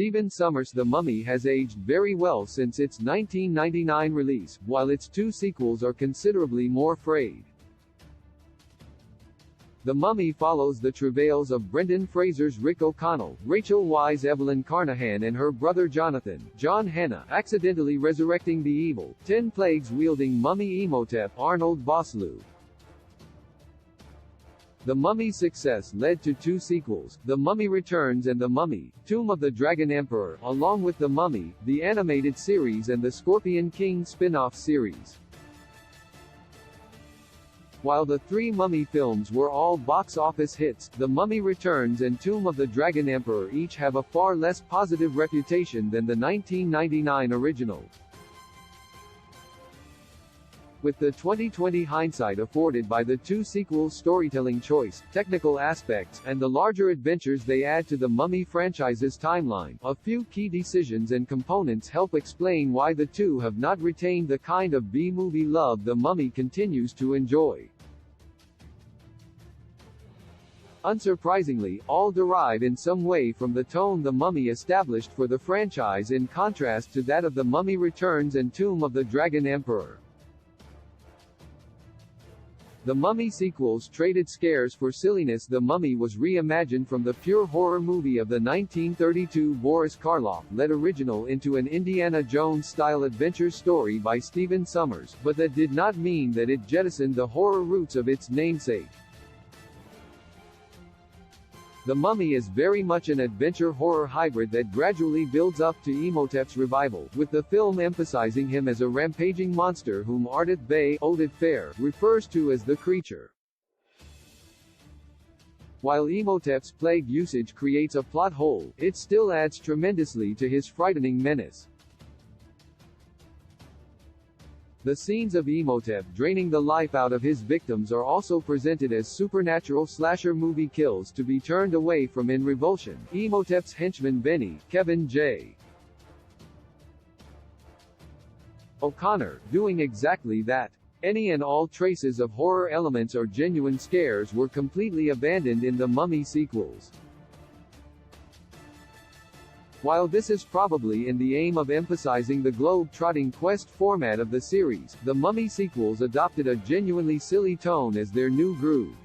Stephen Sommers. The Mummy has aged very well since its 1999 release, while its two sequels are considerably more frayed. The Mummy follows the travails of Brendan Fraser's Rick O'Connell, Rachel Weisz's Evelyn Carnahan and her brother Jonathan, John Hannah, accidentally resurrecting the evil, 10 plagues-wielding mummy Imhotep, Arnold Vosloo. The Mummy's success led to two sequels, The Mummy Returns and The Mummy, Tomb of the Dragon Emperor, along with The Mummy, the animated series and the Scorpion King spin-off series. While the three Mummy films were all box office hits, The Mummy Returns and Tomb of the Dragon Emperor each have a far less positive reputation than the 1999 original. With the 2020 hindsight afforded by the two sequels' storytelling choice, technical aspects, and the larger adventures they add to the Mummy franchise's timeline, a few key decisions and components help explain why the two have not retained the kind of B-movie love the Mummy continues to enjoy. Unsurprisingly, all derive in some way from the tone The Mummy established for the franchise, in contrast to that of The Mummy Returns and Tomb of the Dragon Emperor. The Mummy sequels traded scares for silliness. The Mummy was reimagined from the pure horror movie of the 1932 Boris Karloff-led original into an Indiana Jones-style adventure story by Stephen Sommers, but that did not mean that it jettisoned the horror roots of its namesake. The Mummy is very much an adventure-horror hybrid that gradually builds up to Imhotep's revival, with the film emphasizing him as a rampaging monster whom Ardith Bey Oded Fair refers to as the Creature. While Imhotep's plague usage creates a plot hole, it still adds tremendously to his frightening menace. The scenes of Imhotep draining the life out of his victims are also presented as supernatural slasher movie kills to be turned away from in Revulsion, Imhotep's henchman Benny, Kevin J. O'Connor, doing exactly that. Any and all traces of horror elements or genuine scares were completely abandoned in the Mummy sequels. While this is probably in the aim of emphasizing the globe-trotting quest format of the series, the Mummy sequels adopted a genuinely silly tone as their new groove.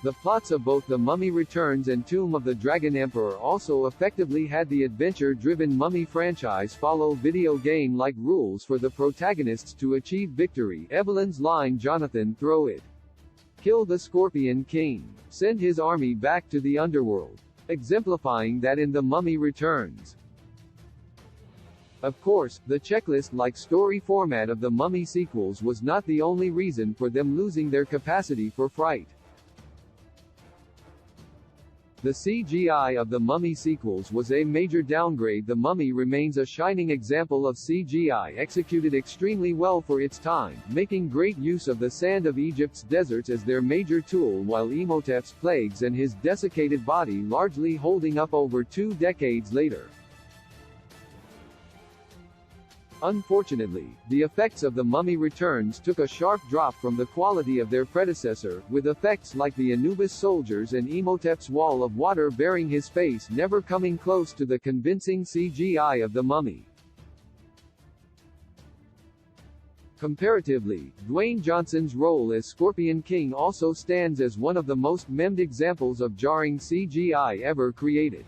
The plots of both The Mummy Returns and Tomb of the Dragon Emperor also effectively had the adventure-driven Mummy franchise follow video game-like rules for the protagonists to achieve victory. Evelyn's line "Jonathan, throw it. Kill the Scorpion King. Send his army back to the underworld," exemplifying that in The Mummy Returns. Of course, the checklist-like story format of the Mummy sequels was not the only reason for them losing their capacity for fright. The CGI of the Mummy sequels was a major downgrade. The Mummy remains a shining example of CGI executed extremely well for its time, making great use of the sand of Egypt's deserts as their major tool, while Imhotep's plagues and his desiccated body largely holding up over 2 decades later. Unfortunately, the effects of The Mummy Returns took a sharp drop from the quality of their predecessor, with effects like the Anubis soldiers and Imhotep's wall of water bearing his face never coming close to the convincing CGI of The Mummy. Comparatively, Dwayne Johnson's role as Scorpion King also stands as one of the most memed examples of jarring CGI ever created.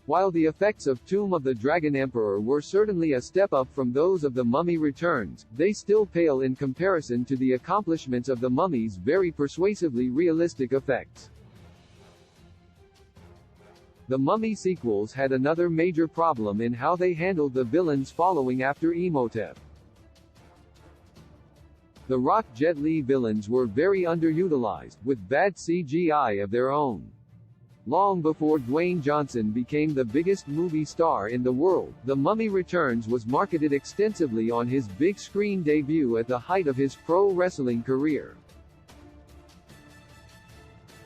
While the effects of Tomb of the Dragon Emperor were certainly a step up from those of The Mummy Returns, they still pale in comparison to the accomplishments of The Mummy's very persuasively realistic effects. The Mummy sequels had another major problem in how they handled the villains following after Imhotep. The Rock Jet Li villains were very underutilized, with bad CGI of their own. Long before Dwayne Johnson became the biggest movie star in the world, The Mummy Returns was marketed extensively on his big screen debut at the height of his pro wrestling career.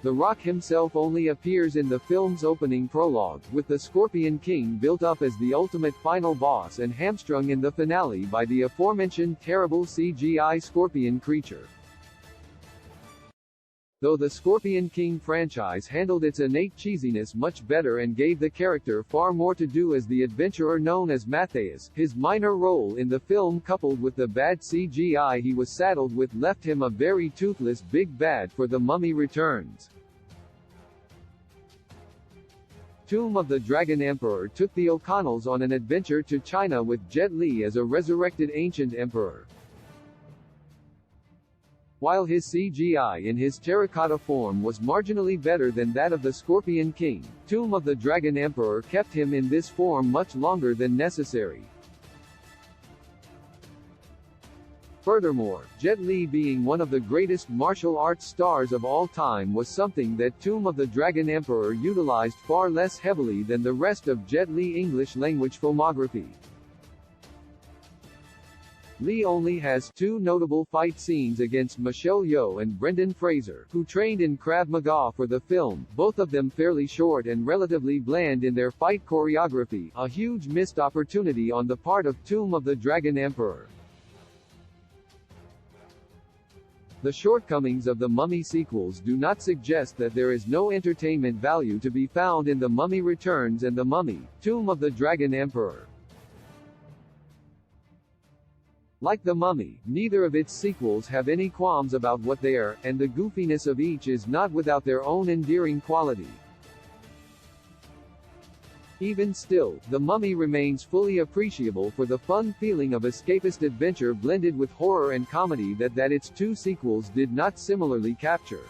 The Rock himself only appears in the film's opening prologue, with the Scorpion King built up as the ultimate final boss and hamstrung in the finale by the aforementioned terrible CGI scorpion creature. though the Scorpion King franchise handled its innate cheesiness much better and gave the character far more to do as the adventurer known as Matthias. His minor role in the film coupled with the bad CGI he was saddled with left him a very toothless big bad for The Mummy Returns. Tomb of the Dragon Emperor took the O'Connells on an adventure to China with Jet Li as a resurrected ancient emperor. While his CGI in his terracotta form was marginally better than that of the Scorpion King, Tomb of the Dragon Emperor kept him in this form much longer than necessary. Furthermore, Jet Li being one of the greatest martial arts stars of all time was something that Tomb of the Dragon Emperor utilized far less heavily than the rest of Jet Li English-language filmography. Li only has two notable fight scenes against Michelle Yeoh and Brendan Fraser, who trained in Krav Maga for the film, both of them fairly short and relatively bland in their fight choreography, a huge missed opportunity on the part of Tomb of the Dragon Emperor. The shortcomings of the Mummy sequels do not suggest that there is no entertainment value to be found in The Mummy Returns and The Mummy, Tomb of the Dragon Emperor. Like The Mummy, neither of its sequels have any qualms about what they are, and the goofiness of each is not without their own endearing quality. Even still, The Mummy remains fully appreciable for the fun feeling of escapist adventure blended with horror and comedy that its two sequels did not similarly capture.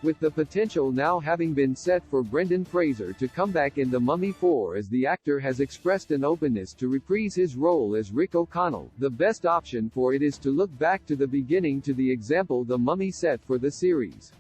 With the potential now having been set for Brendan Fraser to come back in The Mummy 4 as the actor has expressed an openness to reprise his role as Rick O'Connell, the best option for it is to look back to the beginning to the example The Mummy set for the series.